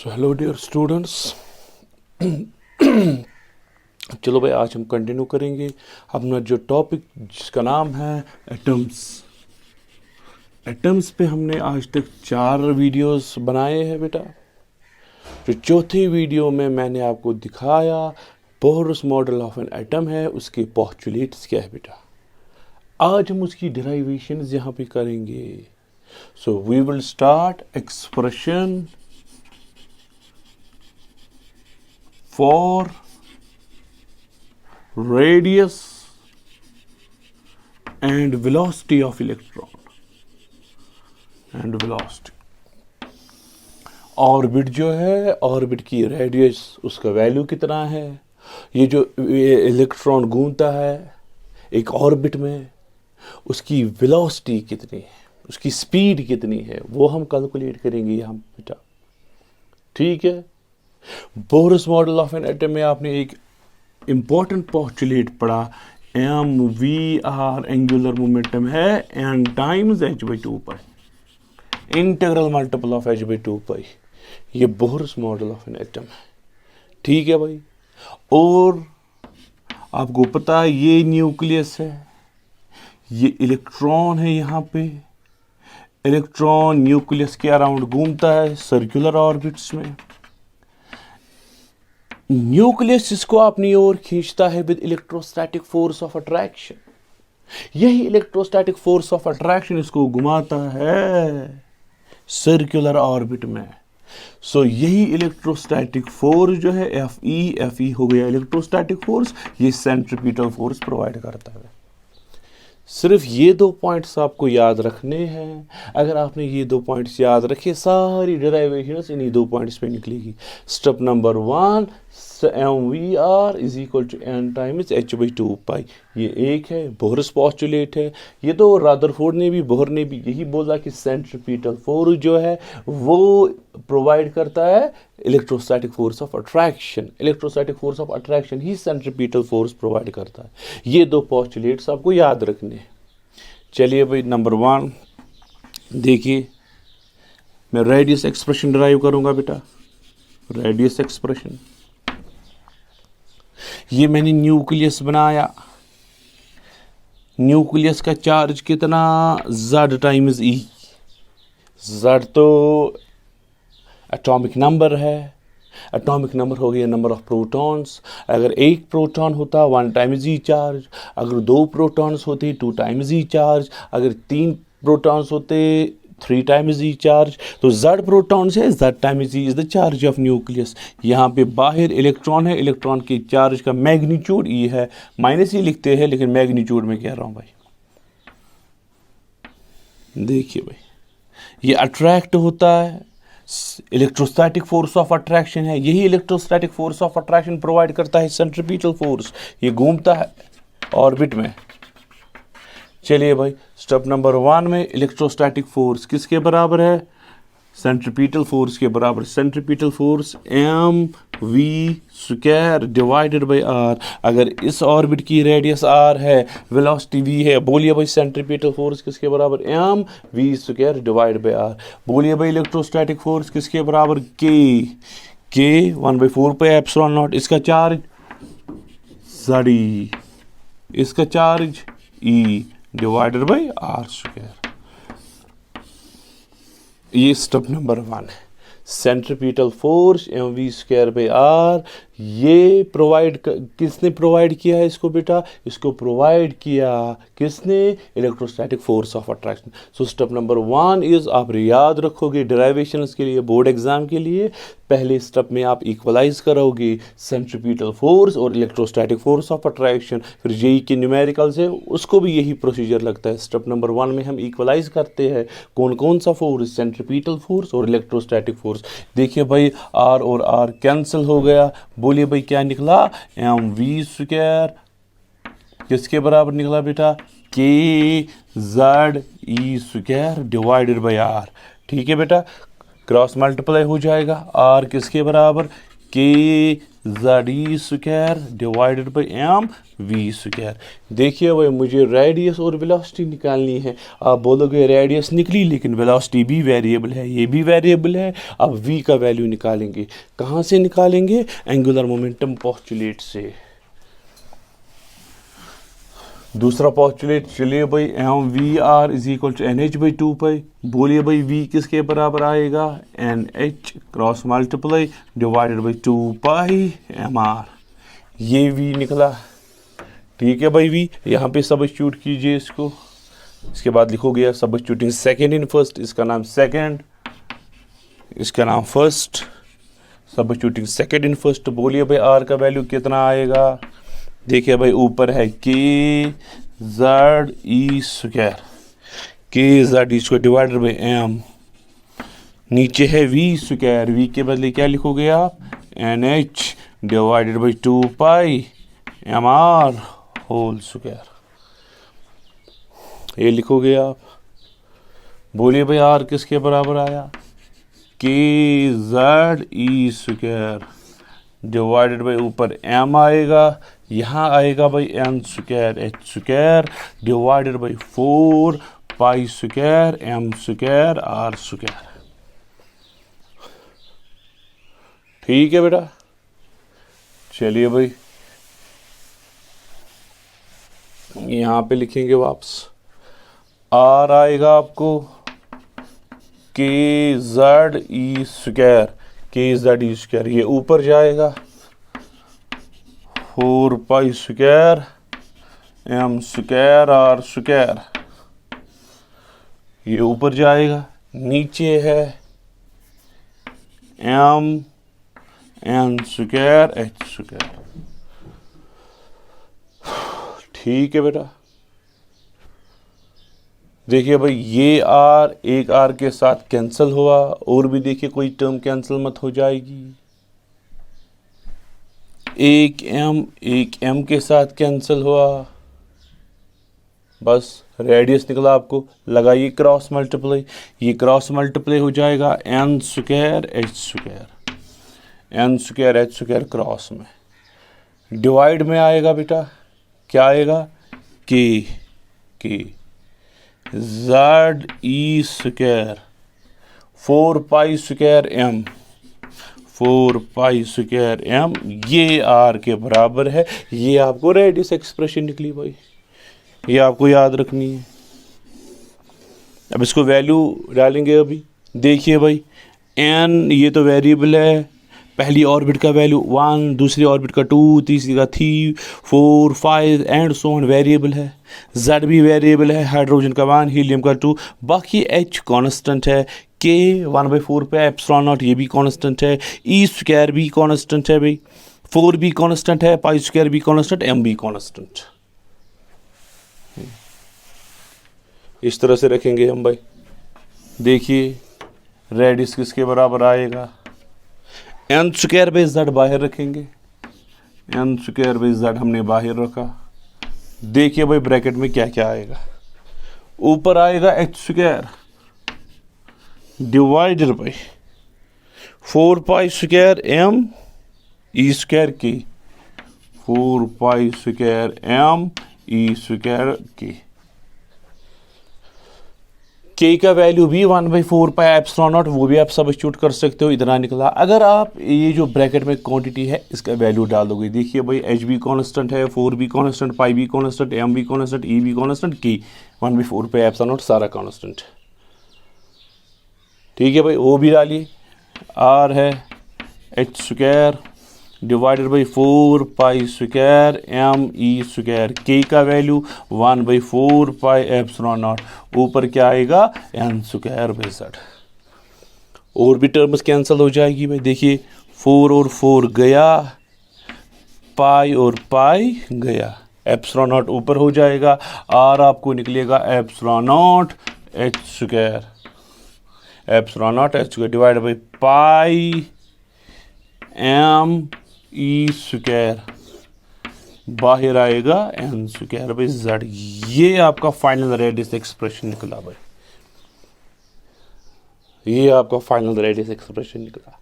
So hello dear students. चलो भाई, आज हम कंटिन्यू करेंगे अपना जो टॉपिक जिसका नाम है एटम्स। एटम्स पे हमने आज तक 4 वीडियोस बनाए हैं बेटा। जो चौथे वीडियो में मैंने आपको दिखाया बोहरस मॉडल ऑफ एन एटम है, उसके पोस्टुलेट्स क्या है बेटा। आज हम उसकी डेरिवेशंस यहाँ पे करेंगे। So we will start expression for radius and velocity of electron and velocity। Orbit जो है, ऑर्बिट की रेडियस, उसका वैल्यू कितना है। ये जो इलेक्ट्रॉन घूमता है एक ऑर्बिट में, उसकी वेलोसिटी कितनी है, उसकी स्पीड कितनी है, वो हम कैलकुलेट करेंगे यहाँ बेटा। ठीक है। Bohr's model of an atom में आपने एक इंपॉर्टेंट पोस्टुलेट पढ़ा, M V R angular momentum है N times H by 2 pi, integral multiple of H by 2 pi. ये Bohr's model of an atom है। ठीक है भाई। और आपको पता है ये न्यूक्लियस है, ये इलेक्ट्रॉन है। यहाँ पे इलेक्ट्रॉन न्यूक्लियस के अराउंड घूमता है सर्कुलर ऑर्बिट्स में। न्यूक्लियस इसको अपनी ओर खींचता है with electrostatic force of attraction. यही इलेक्ट्रोस्टैटिक फोर्स ऑफ अट्रैक्शन इसको घुमाता है सर्कुलर ऑर्बिट में। सो यही इलेक्ट्रोस्टैटिक फोर्स जो है एफ ई हो गया इलेक्ट्रोस्टैटिक फोर्स, ये सेंट्रीपिटल फोर्स प्रोवाइड करता है। सिर्फ ये 2 पॉइंट्स आपको याद रखने हैं। अगर आपने ये 2 पॉइंट्स याद रखे, सारी डेरिवेशंस इन्हीं 2 पॉइंट्स पे निकलेगी। Step number 1, M V R is equal to N times H by 2 pi. ये एक है, बोहरस पोस्टुलेट है। ये तो रादरफोर्ड ने भी, बोहर ने भी यही बोला कि सेंट्रीपिटल फोर्स जो है वो प्रोवाइड करता है electrostatic force of attraction. Electrostatic force of attraction he centripetal force provide करता है। ये 2 पोस्टुलेट्स आपको याद रखने हैं। चलिए भाई, नंबर 1 देखिए, मैं रेडियस एक्सप्रेशन डिराइव करूंगा बेटा। रेडियस एक्सप्रेशन, ये मैंने न्यूक्लियस बनाया। न्यूक्लियस का चार्ज कितना, Z टाइम्स E। Z तो एटॉमिक नंबर है। एटॉमिक नंबर हो गया नंबर ऑफ प्रोटॉन्स। अगर 1 प्रोटॉन होता 1 टाइम्स E चार्ज, अगर 2 प्रोटॉन्स होते 2 टाइम्स E चार्ज, अगर 3 प्रोटॉन्स होते 3 टाइम्स E चार्ज। तो Z प्रोटॉन्स है, Z times E is the charge of nucleus. यहाँ पे बाहर इलेक्ट्रॉन है, इलेक्ट्रॉन के चार्ज का मैग्नीट्यूड E है। -E लिखते हैं लेकिन मैग्नीट्यूड में कह रहा हूँ भाई। देखिए भाई, ये अट्रैक्ट होता है, इलेक्ट्रोस्टैटिक फोर्स ऑफ अट्रैक्शन है। यही electrostatic force of attraction provide करता है सेंट्रीपिटल फोर्स। ये घूमता है ऑर्बिट में। चलिए भाई, स्टेप नंबर 1 में इलेक्ट्रोस्टैटिक फोर्स किसके बराबर है, सेंट्रीपिटल फोर्स के बराबर। Centripetal force M V square divided by R. अगर इस ऑर्बिट की रेडियस आर है, वेलोसिटी वी है, बोलिए भाई सेंट्रीपिटल फोर्स किसके बराबर, M V square divide by R. बोलिए भाई इलेक्ट्रोस्टैटिक फोर्स किसके बराबर, के 1/4 पे एप्सिलॉन नॉट। इसका चार्ज Z, इसका charge E divided by R square. ये स्टेप नंबर 1 है। Centripetal force M V square by R, ये प्रोवाइड किसने प्रोवाइड किया है इसको बेटा, इसको प्रोवाइड किया किसने, electrostatic force of attraction. So step number 1 is, आप याद रखोगे डेरिवेशंस के लिए, बोर्ड एग्जाम के लिए। पहले स्टेप में आप इक्वलाइज करोगे सेंट्रीपिटल फोर्स और इलेक्ट्रोस्टैटिक फोर्स ऑफ अट्रैक्शन। फिर जेई के न्यूमेरिकल्स है, उसको भी यही प्रोसीजर लगता है। स्टेप नंबर 1 में हम इक्वलाइज करते हैं कौन कौन सा फोर्स, सेंट्रीपिटल फोर्स और इलेक्ट्रोस्टैटिक फोर्स। देखिए भाई, आर और आर कैंसिल हो गया। बोलिए भाई क्या निकला, एम वी स्क्वायर किसके बराबर निकला बेटा, K Z E square divided by R. ठीक है बेटा, क्रॉस मल्टीप्लाई हो जाएगा। आर किसके बराबर, K Z E square divided by M V square. देखिए भाई मुझे रेडियस और वेलोसिटी निकालनी है। आप बोलोगे रेडियस निकली लेकिन वेलोसिटी भी वेरिएबल है, ये भी वेरिएबल है। अब वी का वैल्यू निकालेंगे। कहाँ से निकालेंगे? एंगुलर मोमेंटम पोस्टुलेट से। दूसरा पोस्टुलेट, चलिए भाई, M V R is equal to N H by 2 pi. बोलिए भाई वी किसके बराबर आएगा? N H cross multiply divided by 2 pi M R. ये वी निकला। ठीक है भाई, वी यहाँ पे सब्स्टिट्यूट कीजिए इसको। इसके बाद लिखोगे सब्स्टिट्यूटिंग सेकेंड इन फर्स्ट, इसका नाम सेकेंड, इसका नाम first. Substituting second in first. बोलिए भाई आर का वैल्यू कितना आएगा? देखिए भाई ऊपर है K Z E square, K Z E square divided by M. नीचे है वी स्क्वायर, वी के बदले क्या लिखोगे आप? N H divided by 2 pi M R whole square. ये लिखोगे आप। बोलिए भाई आर किसके बराबर आया? K Z E square divided by ऊपर एम आएगा, यहाँ आएगा भाई N square H square divided by 4 pi square M square R square. ठीक है बेटा, चलिए भाई यहाँ पे लिखेंगे वापस। आर आएगा आपको K Z E square, K Z E square, ये ऊपर जाएगा 4 pi square M square R square, ये ऊपर जाएगा। नीचे है M N square H square. ठीक है बेटा, देखिए भाई ये आर एक आर के साथ कैंसिल हुआ, और भी देखिए कोई टर्म कैंसिल मत हो जाएगी। एक एम के साथ कैंसिल हुआ, बस रेडियस निकला आपको। लगाइए क्रॉस मल्टीप्लाई, ये क्रॉस मल्टीप्लाई हो जाएगा N square H square, N square H square cross में। डिवाइड में आएगा बेटा, क्या आएगा? K Z E square 4 pi square M, 4 pi square M, ये आर के बराबर है। ये आपको रेडियस एक्सप्रेशन निकली भाई, ये आपको याद रखनी है। अब इसको वैल्यू डालेंगे अभी। देखिए भाई एन ये तो वेरिएबल है, पहली ऑर्बिट का वैल्यू 1, दूसरी ऑर्बिट का 2, तीसरी का 3, 4, 5 एंड सो ऑन वेरिएबल है। जेड भी वेरिएबल है, हाइड्रोजन का 1, हीलियम का 2, बाकी एच कांस्टेंट है। के 1/4 पे एप्सिलॉन नॉट, ये भी कांस्टेंट है। ई स्क्वायर भी कांस्टेंट है भाई, 4 भी कांस्टेंट है, पाई स्क्वायर भी कांस्टेंट, एम भी कांस्टेंट। इस तरह से रखेंगे हम भाई। देखिए रेडियस किसके बराबर आएगा? एन स्क्वायर बाई जेड बाहर रखेंगे, एन स्क्वायर बाई जेड हमने बाहर रखा। देखिए भाई ब्रैकेट में क्या क्या आएगा। ऊपर आएगा H square divided by 4 pi square M E square K, 4 pi square M E square K का वैल्यू भी 1/4 पाई एप्सिलॉन नॉट, वो भी आप सब्स्टिट्यूट कर सकते हो, इतना निकला। अगर आप ये जो ब्रैकेट में क्वांटिटी है इसका वैल्यू डाल दोगे, देखिए भाई एच भी कांस्टेंट है, 4 भी कांस्टेंट, पाई भी कांस्टेंट, एम भी कांस्टेंट, ई भी constant, K 1/4 pi epsilon naught सारा कांस्टेंट। ठीक है भाई, वो भी डालिए। आर है H square divided by 4 pi square M E square, K का वैल्यू 1/4 पाई एप्सिलॉन नॉट, ऊपर क्या आएगा? N square by Z. और भी टर्म्स कैंसिल हो जाएगी भाई। देखिए 4 और 4 गया, पाई और पाई गया, एप्सिलॉन नॉट ऊपर हो जाएगा। आर आपको निकलेगा epsilon naught H square, epsilon naught H square divide by pi M E square, बाहर आएगा एन स्क्वायर बाई जेड। ये आपका फाइनल रेडियस एक्सप्रेशन निकला भाई, ये आपका फाइनल रेडियस एक्सप्रेशन निकला।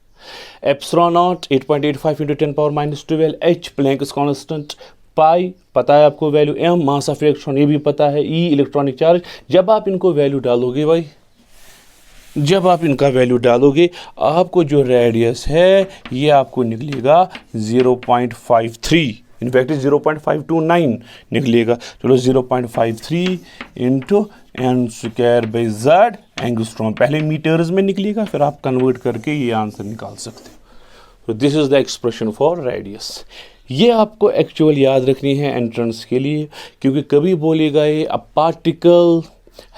Epsilon naught 8.85 into 10 power minus 12, H Planck's constant, pi पता है आपको value, M mass of electron ये भी पता है, ई इलेक्ट्रॉनिक चार्ज। जब आप इनको वैल्यू डालोगे भाई, जब आप इनका वैल्यू डालोगे आपको जो रेडियस है ये आपको निकलेगा 0.53, इनफैक्ट 0.529 निकलेगा। चलो 0.53 into N square by Z angstrom, पहले मीटर्स में निकलेगा फिर आप कन्वर्ट करके ये आंसर निकाल सकते हो। तो this is the expression for radius. ये आपको एक्चुअल याद रखनी है एंट्रेंस के लिए, क्योंकि कभी बोलेगा ये a particle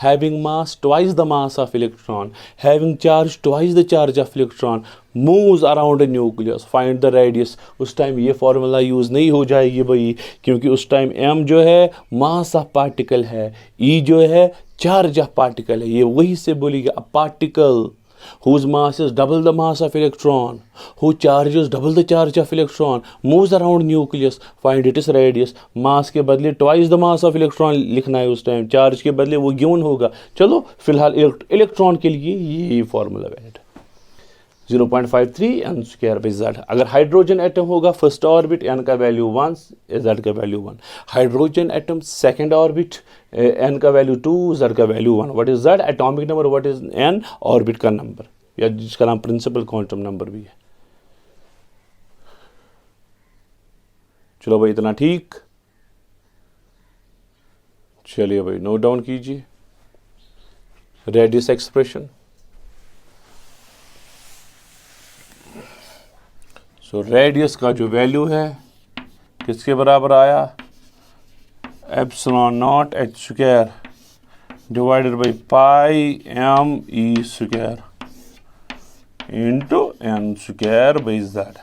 having mass twice the mass of electron, having charge twice the charge of electron, moves around a nucleus, find the radius। उस टाइम ये फॉर्मूला यूज़ नहीं हो जाएगी भाई, क्योंकि उस टाइम m जो है मास ऑफ पार्टिकल है, e जो है चार्ज ऑफ पार्टिकल है। ये वही से बोलेगा a particle whose mass is double the mass of electron, whose charge is double the charge of electron, moves around nucleus, find its radius। मास के बदले twice the mass of electron लिखना है उस टाइम, चार्ज के बदले वो given होगा। चलो फिलहाल इलेक्ट्रॉन के लिए ये formula valid 0.53 N square by Z. अगर हाइड्रोजन एटम होगा फर्स्ट ऑर्बिट, एन का वैल्यू 1, जेड का value 1। Hydrogen atom second orbit, N का वैल्यू 2, जेड का value 1। What is Z? Atomic number. What is N? Orbit का number, या जिसका नाम प्रिंसिपल क्वांटम नंबर भी है। चलो भाई इतना ठीक। चलिए भाई नोट डाउन कीजिए रेडियस एक्सप्रेशन। सो रेडियस का जो वैल्यू है किसके बराबर आया? Epsilon naught H square divided by pi M E square into N square by Z.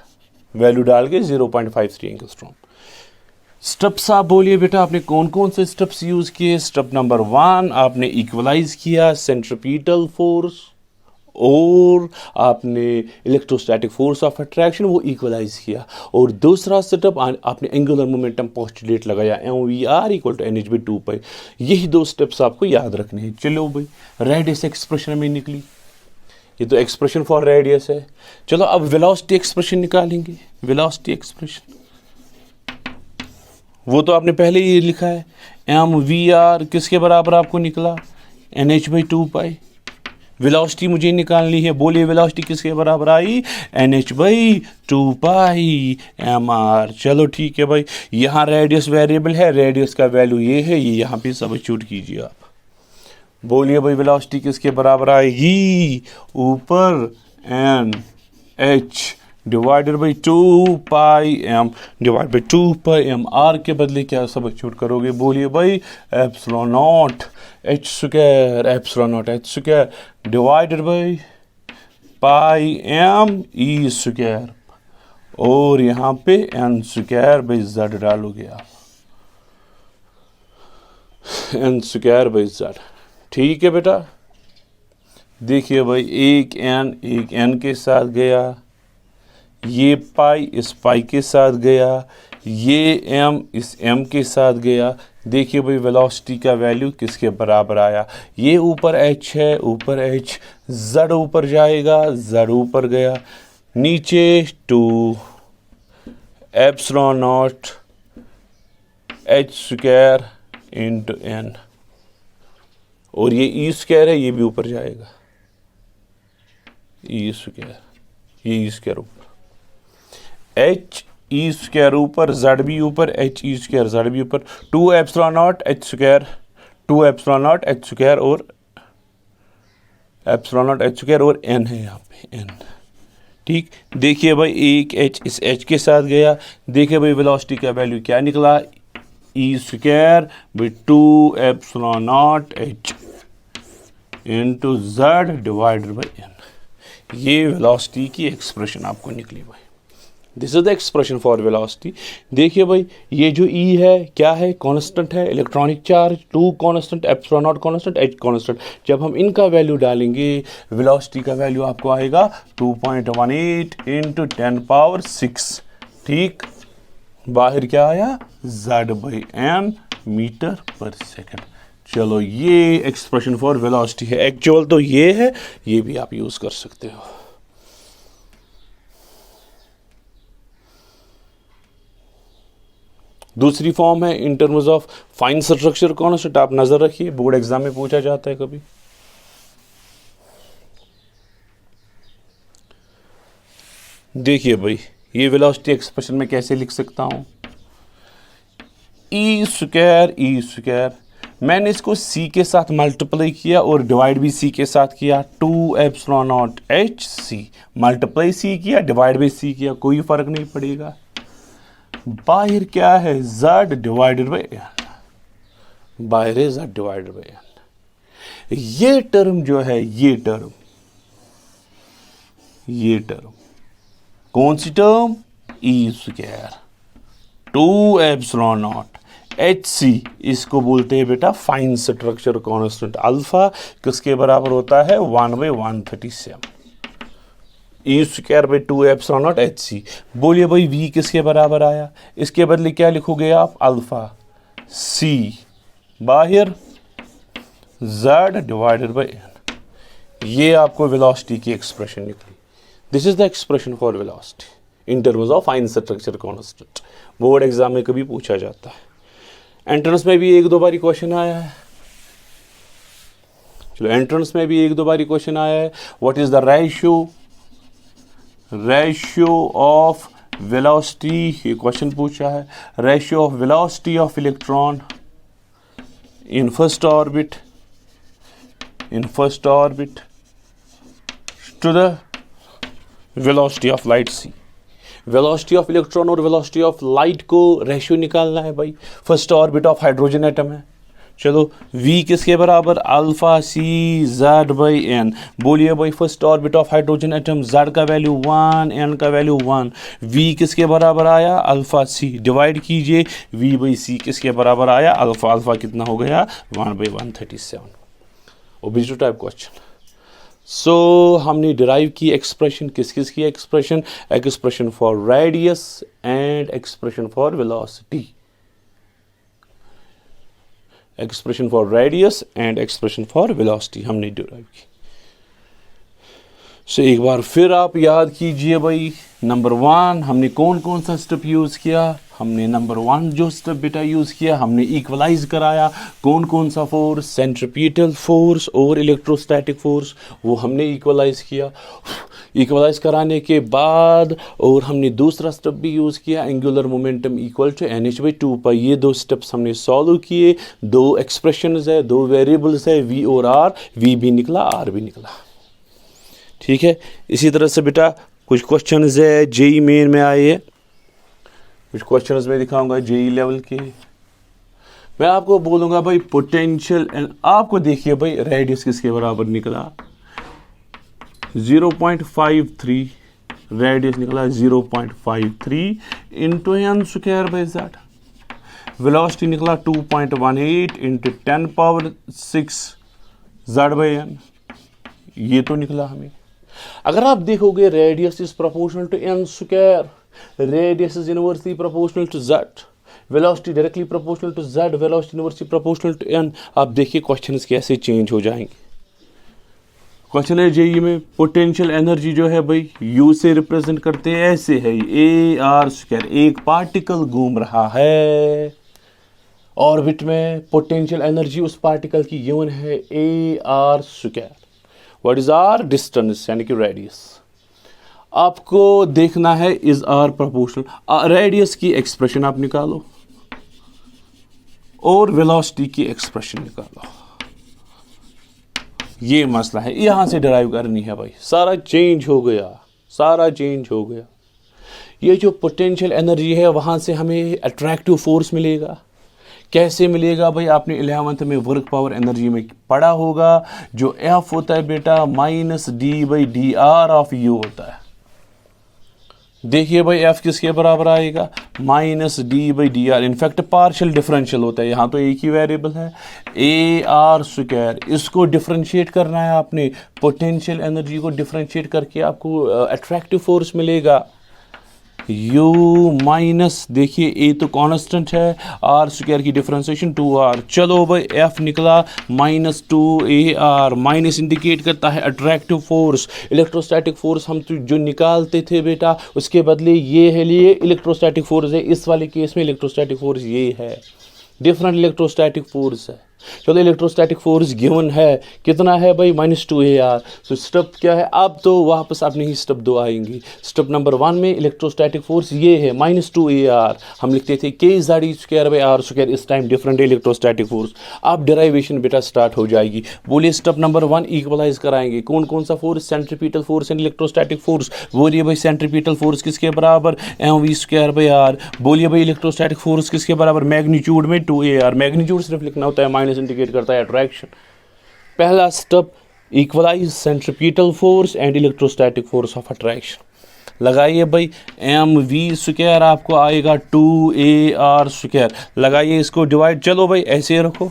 Value डाल के 0.53 एंगस्ट्रॉम। स्टेप्स आप बोलिए बेटा, आपने कौन कौन से स्टेप्स यूज किए? स्टेप नंबर 1 आपने इक्वलाइज किया सेंट्रीपिटल फोर्स, और आपने इलेक्ट्रोस्टैटिक फोर्स ऑफ अट्रैक्शन वो इक्वलाइज किया। और दूसरा सेटअप आपने एंगुलर मोमेंटम पोस्टुलेट लगाया, mvr इक्वल टू nh/2π। यही दो स्टेप्स आपको याद रखने हैं। चलो भाई रेडियस एक्सप्रेशन में निकली, ये तो एक्सप्रेशन फॉर रेडियस है। चलो अब वेलोसिटी एक्सप्रेशन निकालेंगे। वेलोसिटी एक्सप्रेशन वो तो आपने पहले ही लिखा है, mvr किसके बराबर आपको निकला? nh/2π। वेलोसिटी मुझे निकालनी है, बोलिए वेलोसिटी किसके बराबर आई? nh/2π mr। चलो ठीक है भाई, यहाँ रेडियस वेरिएबल है, रेडियस का वैल्यू ये है, ये यहाँ पे सब्स्टिट्यूट कीजिए आप। बोलिए भाई वेलोसिटी किसके बराबर आएगी? ऊपर nh divided by 2πm divide by 2πm। r के बदले क्या सब्स्टिट्यूट करोगे? बोलिए भाई epsilon naught H square, epsilon naught H square divided by pi M E square, और यहाँ पे एन स्क्वायर बाई जेड डालोगे आप, एन स्क्वायर बाई जेड। ठीक है बेटा, देखिए भाई एक एन के साथ गया, ये पाई इस पाई के साथ गया, ये एम इस एम के साथ गया। देखिए भाई वेलोसिटी का वैल्यू किसके बराबर आया? ये ऊपर h है, ऊपर h, z ऊपर जाएगा, z ऊपर गया, नीचे 2 epsilon not h square into n, और ये ई स्क्वायर है, ये भी ऊपर जाएगा, ई स्क्वायर, ये ई स्क्वायर ऊपर, एच ई स्क्वायर ऊपर, जेड भी ऊपर, एच ई स्क्वायर जेड भी ऊपर, 2 epsilon naught H square, 2 epsilon naught H square, और एप्सिलॉन नॉट एच स्क्वायर, और एन है यहाँ पे एन। ठीक, देखिए भाई एक एच इस एच के साथ गया। देखिए भाई वेलोसिटी का वैल्यू क्या निकला? E square by 2 epsilon naught H into Z divided by N. ये वेलोसिटी की एक्सप्रेशन आपको निकली भाई। This is the expression for velocity. देखिए भाई ये जो E है क्या है? कांस्टेंट है, electronic charge 2 constant, epsilon not constant, H constant. जब हम इनका वैल्यू डालेंगे वेलोसिटी का वैल्यू आपको आएगा 2.18 इंटू 10 पावर 6। ठीक, बाहर क्या आया? Z/n मीटर पर सेकेंड। चलो ये एक्सप्रेशन फॉर वेलोसिटी है। एक्चुअल तो ये है, ये भी आप यूज कर सकते हो। दूसरी फॉर्म है in terms of fine structure constant, आप नजर रखिए, बोर्ड एग्जाम में पूछा जाता है कभी। देखिए भाई, ये वेलोसिटी एक्सप्रेशन में कैसे लिख सकता हूं, ई स्क्वायर, मैंने इसको c के साथ मल्टीप्लाई किया और डिवाइड भी c के साथ किया, 2 epsilon naught H C, multiply c किया डिवाइड भी c किया, कोई फर्क नहीं पड़ेगा। बाहर क्या है, z डिवाइडेड बाई n, बाहर है z डिवाइडेड बाई n। ये टर्म जो है, ये टर्म कौन सी term, E square 2 epsilon naught H C, इसको बोलते हैं बेटा फाइन स्ट्रक्चर कांस्टेंट अल्फा, किसके बराबर होता है 1/137, E square by 2 epsilon naught H C. बोलिए भाई v किसके बराबर आया, इसके बदले क्या लिखोगे आप, अल्फा c बाहर z डिवाइडेड बाई n। ये आपको वेलोसिटी की एक्सप्रेशन निकली। This is the expression for velocity in terms of fine structure constant. Board exam में कभी पूछा जाता है, एंट्रेंस में भी 1-2 बारी क्वेश्चन आया है। चलो, एंट्रेंस में भी 1-2 बारी क्वेश्चन आया है। What is the ratio of velocity, ये क्वेश्चन पूछा है, ratio of velocity of electron in first orbit to the velocity of light C. Velocity of electron और वेलोसिटी ऑफ लाइट को रेशियो निकालना है भाई, first orbit of hydrogen atom है। चलो, v किसके बराबर, alpha C z by n। बोलिए भाई, first orbit of hydrogen atom, z का वैल्यू 1, n का वैल्यू 1, v किसके बराबर आया, अल्फा c, डिवाइड कीजिए v बाई c किसके बराबर आया, अल्फा कितना हो गया 1/137। Objective type question. सो हमने डिराइव की एक्सप्रेशन, किस की expression for radius and expression for velocity, expression for radius and expression for velocity हमने डिराइव की। सो एक बार फिर आप याद कीजिए भाई, नंबर 1 हमने कौन सा स्टेप यूज किया, हमने नंबर 1 जो स्टेप बेटा यूज किया, हमने इक्वलाइज कराया कौन सा फोर्स, सेंट्रीपिटल फोर्स और इलेक्ट्रोस्टैटिक फोर्स, वो हमने इक्वलाइज किया। इक्वलाइज कराने के बाद और हमने दूसरा स्टेप भी यूज किया, angular momentum equal to NH/2π। ये 2 स्टेप्स हमने सॉल्व किए, 2 एक्सप्रेशंस है, 2 वेरिएबल्स है, v और r, v भी निकला, r भी निकला। ठीक है, इसी तरह से बेटा कुछ क्वेश्चंस है जेई मेन में आए हैं, कुछ क्वेश्चंस में दिखाऊंगा जेई लेवल के। मैं आपको बोलूंगा भाई पोटेंशियल, आपको देखिए भाई रेडियस किसके बराबर निकला, 0.53, रेडियस निकला 0.53 into n square by Z. Velocity निकला 2.18 इंटू 10⁶ जेड बाई n, ये तो निकला हमें। अगर आप देखोगे radius is proportional to n square, radius is inversely proportional to z, velocity directly proportional to z, velocity inversely proportional to n। आप देखिए क्वेश्चंस कैसे चेंज हो जाएंगे। क्वेश्चन है जेई में, पोटेंशियल एनर्जी जो है भाई u से रिप्रेजेंट करते हैं, ऐसे है AR², एक पार्टिकल घूम रहा है ऑर्बिट में, पोटेंशियल एनर्जी उस पार्टिकल की गिवन है AR²। What is are, distance यानी कि रेडियस। आपको देखना है इज आर प्रोपोर्शनल, रेडियस की एक्सप्रेशन आप निकालो और वेलोसिटी की एक्सप्रेशन निकालो, ये मसला है, यहां से डिराइव करनी है भाई। सारा चेंज हो गया। ये जो पोटेंशियल एनर्जी है वहां से हमें अट्रैक्टिव फोर्स मिलेगा। कैसे मिलेगा भाई, आपने 11th में वर्क पावर एनर्जी में पढ़ा होगा, जो F होता है बेटा -d/dr ऑफ U होता है। देखिए भाई F किसके बराबर आएगा, -d/dr, इनफैक्ट पार्शियल डिफरेंशियल होता है, यहाँ तो एक ही वेरिएबल है AR²। इसको डिफरेंशिएट करना है आपने, पोटेंशियल एनर्जी को डिफरेंशिएट करके आपको अट्रैक्टिव फोर्स मिलेगा। u माइनस, देखिए ए तो कांस्टेंट है, आर स्क्वायर की डिफरेंशिएशन 2r। चलो भाई एफ निकला -2ar। माइनस इंडिकेट करता है अट्रैक्टिव फोर्स। इलेक्ट्रोस्टैटिक फोर्स हम तो जो निकालते थे बेटा, उसके बदले ये है लिए इलेक्ट्रोस्टैटिक फोर्स है। इस वाले केस में इलेक्ट्रोस्टैटिक फोर्स ये है, डिफरेंट इलेक्ट्रोस्टैटिक फोर्स है। चलो इलेक्ट्रोस्टैटिक फोर्स गिवन है, कितना है भाई -2ar। तो स्टेप क्या है, अब तो वापस अपने ही स्टेप 2 आएंगी। स्टेप नंबर 1 में इलेक्ट्रोस्टैटिक फोर्स ये है -2ar, हम लिखते थे kz²/r²। इस टाइम डिफरेंट इलेक्ट्रोस्टैटिक फोर्स। अब डेराइवेशन बेटा स्टार्ट हो जाएगी। बोलिए स्टेप नंबर 1 इक्वलाइज कराएंगे। कौन कौन सा force, centripetal force and electrostatic force. बोलिए भाई सेंट्रीपिटल फोर्स किसके बराबर, mv²/r। बोलिए भाई इलेक्ट्रोस्टैटिक फोर्स किसके बराबर, मैग्नीट्यूड में 2ar। मैग्नीट्यूड सिर्फ लिखना होता है, माइनस इंडिकेट करता है अट्रैक्शन। पहला step, equalize centripetal force and electrostatic force of attraction. लगाइए भाई mv² आपको आएगा 2ar²। लगाइए इसको डिवाइड, चलो भाई ऐसे रखो,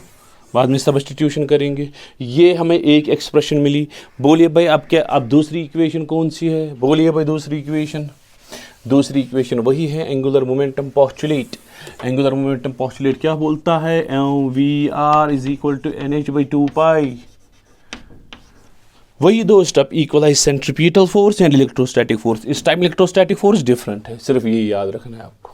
बाद में सब्स्टिट्यूशन करेंगे। ये हमें एक एक्सप्रेशन मिली। बोलिए भाई अब क्या, अब दूसरी इक्वेशन कौन सी है, बोलिए भाई दूसरी इक्वेशन। दूसरी इक्वेशन वही है angular momentum postulate. Angular momentum postulate क्या बोलता है, mvr = nh/2π। वही दो step, equalize centripetal force and electrostatic force. इस टाइम इलेक्ट्रोस्टैटिक फोर्स डिफरेंट है, सिर्फ ये याद रखना है आपको।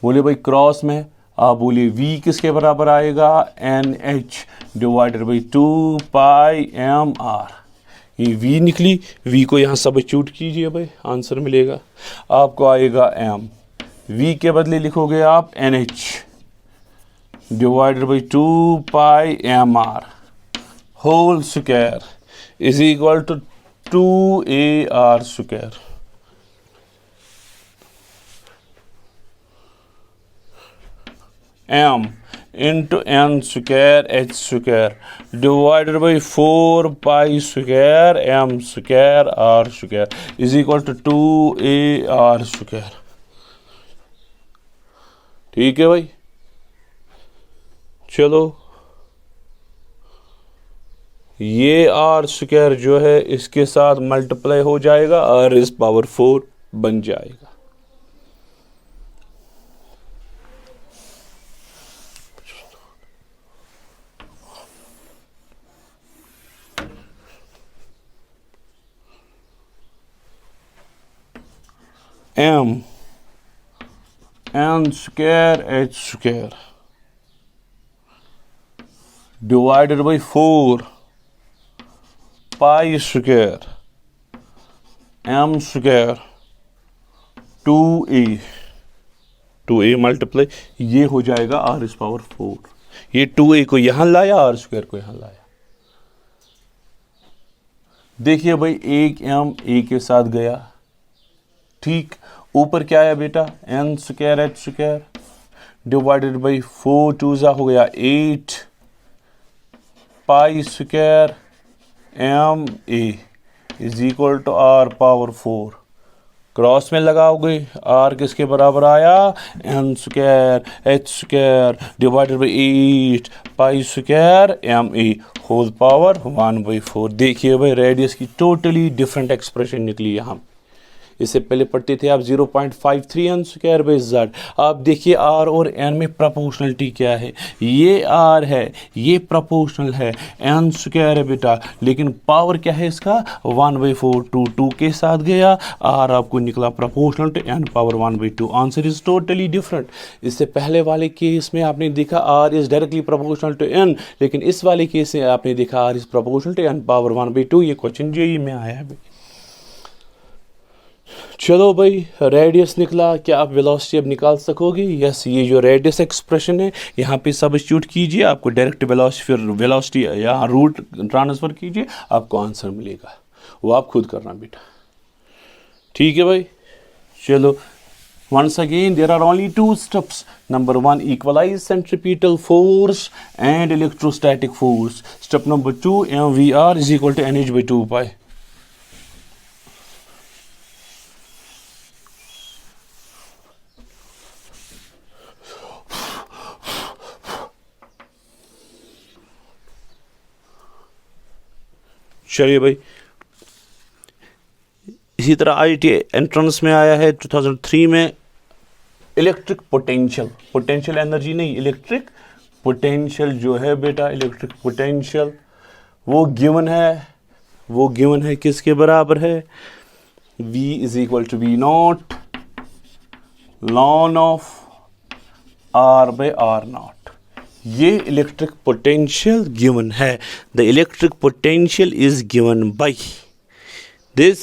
बोलिए भाई क्रॉस में आप बोलिए v किसके बराबर आएगा, nh/2πmr। ये v निकली, v को यहाँ सब्स्टिट्यूट कीजिए भाई, आंसर मिलेगा आपको आएगा m। v के बदले लिखोगे आप nh/2πmr whole square = 2ar²। m into n² h² divided by 4π² m² r² = 2ar²। ठीक है भाई, चलो ये r² जो है इसके साथ मल्टीप्लाई हो जाएगा, r⁴ बन जाएगा। m n² h² divided by 4 π² m² 2a multiply, ये हो जाएगा r⁴। ये 2a को यहां लाया, r² को यहां लाया। देखिए भाई एक m a के साथ गया, ठीक। ऊपर क्या है बेटा, n² h² डिवाइडेड बाई 4 2 हो गया 8 π² m a = r⁴। क्रॉस में लगाओगे, r किसके बराबर आया, n² h² divided by 8 π² m a whole power 1/4। देखिए भाई रेडियस की टोटली डिफरेंट एक्सप्रेशन निकली यहाँ। इससे पहले पढ़ते थे आप 0.53 n²/z। आप देखिए r और n में प्रोपोर्शनलिटी क्या है, ये r है, ये प्रोपोर्शनल है, n² है बेटा, लेकिन पावर क्या है इसका 1/4। 2 के साथ गया, r आपको निकला proportional to n⁻1/2। Answer is totally different. इससे पहले वाले केस में आपने देखा r is directly proportional to n, लेकिन इस वाले केस में आपने देखा r is proportional to n⁻1/2। ये क्वेश्चन जेईई में आया है। चलो भाई रेडियस निकला, क्या आप वेलोसिटी अब निकाल सकोगे, यस। ये जो रेडियस एक्सप्रेशन है यहाँ पे सब्स्टिट्यूट कीजिए, आपको डायरेक्ट वेलोसिटी, फिर वेलोसिटी यहाँ रूट ट्रांसफर कीजिए, आपको आंसर मिलेगा। वो आप खुद करना बेटा, ठीक है भाई। चलो once again there are only 2 steps. Number 1, equalize centripetal force and electrostatic force. Step number 2, mvr = nh/2π. चलिए भाई, इसी तरह आईटी एंट्रेंस में आया है 2003 में, इलेक्ट्रिक पोटेंशियल, पोटेंशियल एनर्जी नहीं, इलेक्ट्रिक पोटेंशियल जो है बेटा, इलेक्ट्रिक पोटेंशियल वो गिवन है किसके बराबर है, V is equal to V naught ln of R by R naught. ये इलेक्ट्रिक पोटेंशियल गिवन है। The electric potential is given by this.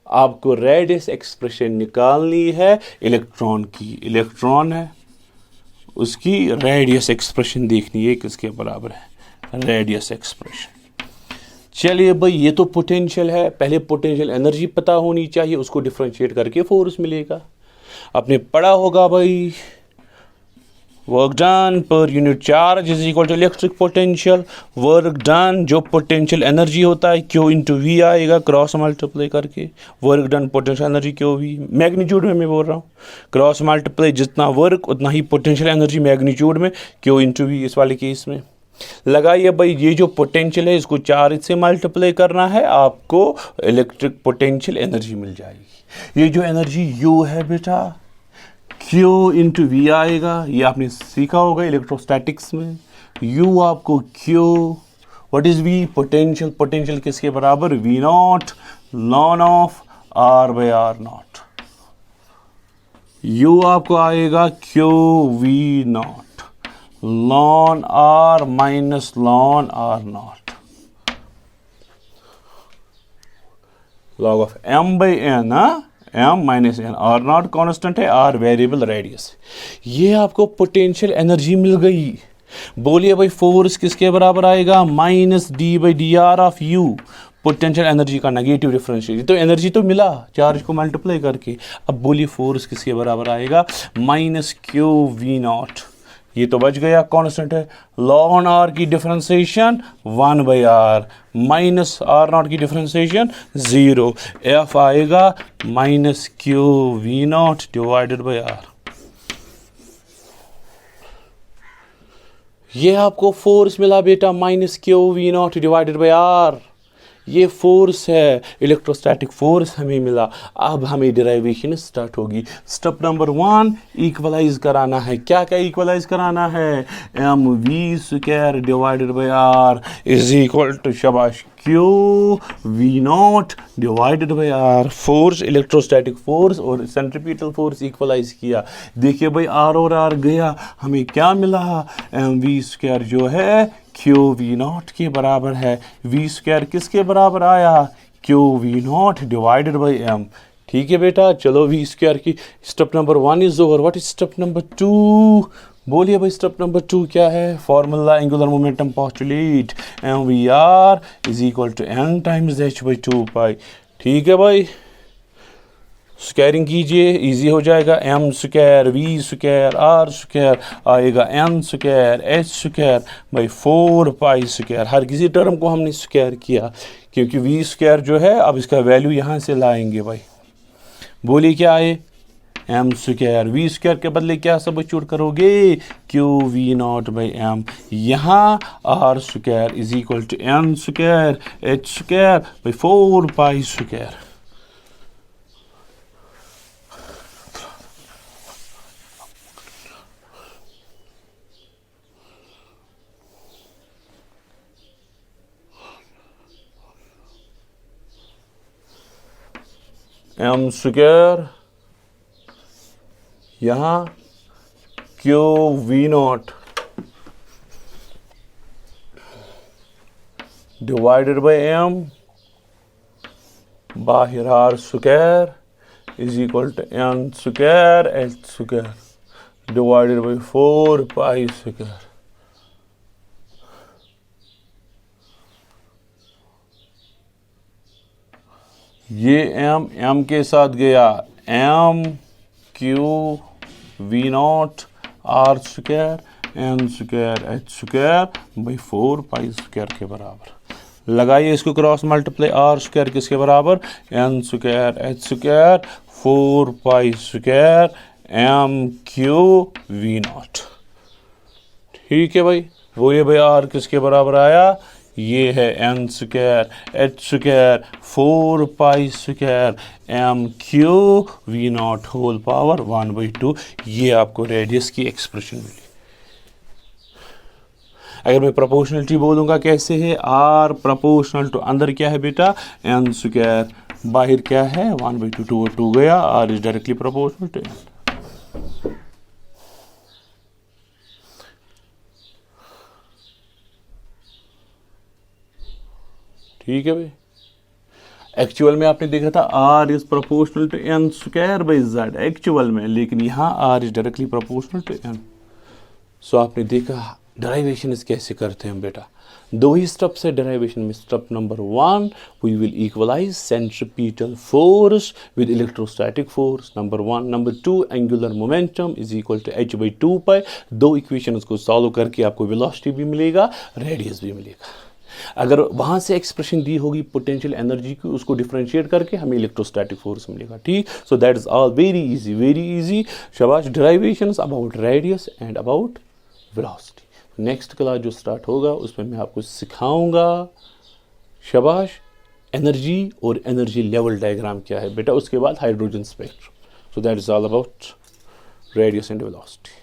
आपको रेडियस एक्सप्रेशन निकालनी है इलेक्ट्रॉन की, इलेक्ट्रॉन है उसकी रेडियस एक्सप्रेशन देखनी है किसके बराबर है, रेडियस एक्सप्रेशन। चलिए भाई, ये तो पोटेंशियल है, पहले पोटेंशियल एनर्जी पता होनी चाहिए, उसको डिफरेंशिएट करके फोर्स मिलेगा। आपने पढ़ा होगा भाई, work done per unit charge is equal to electric potential. Work done जो पोटेंशियल एनर्जी होता है Q इंटू वी आएगा, क्रॉस मल्टीप्लाई करके। Work done potential energy Q V, magnitude में मैं बोल रहा हूँ, क्रॉस मल्टीप्लाई जितना वर्क उतना ही पोटेंशियल एनर्जी मैग्नीट्यूड में, Q इंटू वी इस वाले केस में। लगाइए भाई, ये जो पोटेंशियल है इसको चार्ज से मल्टीप्लाई करना है, आपको इलेक्ट्रिक पोटेंशियल एनर्जी मिल जाएगी। ये जो एनर्जी U है बेटा, Q इंटू वी आएगा, ये आपने सीखा होगा इलेक्ट्रोस्टैटिक्स में। U आपको Q, what is V, potential, potential किसके बराबर, V naught ln of R by R naught. U आपको आएगा Q V naught ln R minus ln R naught, log of M by N, M minus N, R naught constant है, R variable radius. ये आपको potential energy मिल गई। बोलिए भाई, force किसके बराबर आएगा, minus D by D R of you, potential energy का नेगेटिव डिफरेंशिएट। तो एनर्जी तो मिला चार्ज को मल्टीप्लाई करके। अब बोलिए फोर्स किसके बराबर आएगा, माइनस क्यू वी नॉट, ये तो बच गया, कांस्टेंट है। लॉन आर की differentiation 1 by R, minus R naught की डिफरेंशिएशन 0, एफ आएगा minus Q V naught divided by R. ये आपको फोर्स मिला बेटा, minus Q V naught divided by R. ये फोर्स है, इलेक्ट्रोस्टैटिक फोर्स हमें मिला। अब हमें डिराइवेशन स्टार्ट होगी। स्टेप नंबर 1, इक्वलाइज कराना है। क्या क्या इक्वलाइज कराना है, M V square divided by R is equal to, शाबाश, Q V naught divided by R. Force, electrostatic force और सेंट्रीपिटल फोर्स इक्वलाइज किया। देखिए भाई, आर और आर गया, हमें क्या मिला, एम वी स्क्वायर जो है क्यू वी नॉट के बराबर है। वी स्क्वायर किसके बराबर आया, Q V naught divided by M. ठीक है बेटा, चलो वी स्क्वायर की step number 1 is over. What is step number 2, बोलिए भाई स्टेप नंबर 2 क्या है, formula angular momentum postulate, M V R is equal to N times H by 2 pi. ठीक है भाई, स्क्वायरिंग कीजिए, इजी हो जाएगा। M square V square R square आएगा N square H square by 4 pi square. हर किसी टर्म को हमने स्क्वायर किया क्योंकि वी स्क्वायर जो है, अब इसका वैल्यू यहाँ से लाएंगे भाई। बोलिए क्या आए, एम स्क्वायर, वी स्क्वायर के बदले क्या सब्स्टिट्यूट करोगे, Q V naught by M. यहाँ R square is equal to N square H square by 4 pi square. M square यहाँ Q V naught divided by M, बाहर R square is equal to N square H square divided by 4 pi square. ये M के साथ गया, M Q V naught R square N square H square by 4 pi square के बराबर। लगाइए इसको cross multiply, are square किसके बराबर, N square H square 4 pi square M Q V naught. ठीक है भाई, बोलिए भाई आर किसके बराबर आया, ये है n square h square 4 pi square m Q V naught whole power 1/2। ये आपको रेडियस की एक्सप्रेशन मिली। अगर मैं प्रोपोर्शनलिटी बोलूँगा कैसे है, r प्रोपोर्शनल टू अंदर क्या है बेटा n स्क्वायर, बाहर क्या है 1/2, 2 और 2 गया, r is directly proportional to n। ठीक है भाई। एक्चुअल में आपने देखा था r is proportional to n square by z actual में, लेकिन यहाँ r is directly proportional to n। So आपने देखा डेरिवेशन कैसे करते हैं बेटा। दो ही स्टेप्स है डेरिवेशन में। Step number 1 we will equalize centripetal force with electrostatic force number 1। Number 2 angular momentum is equal to h/2 pi. दो इक्वेशंस को सॉल्व करके आपको वेलोसिटी भी मिलेगा, रेडियस भी मिलेगा। अगर वहां से एक्सप्रेशन दी होगी पोटेंशियल एनर्जी की, उसको डिफरेंशिएट करके हमें इलेक्ट्रोस्टैटिक फोर्स मिलेगा। ठीक, so that is all very easy, very easy. शाबाश। Derivations about radius and about velocity. Next class जो स्टार्ट होगा उसमें मैं आपको सिखाऊंगा शाबाश एनर्जी और एनर्जी लेवल डायग्राम क्या है बेटा, उसके बाद hydrogen spectrum. So that is all about radius and velocity.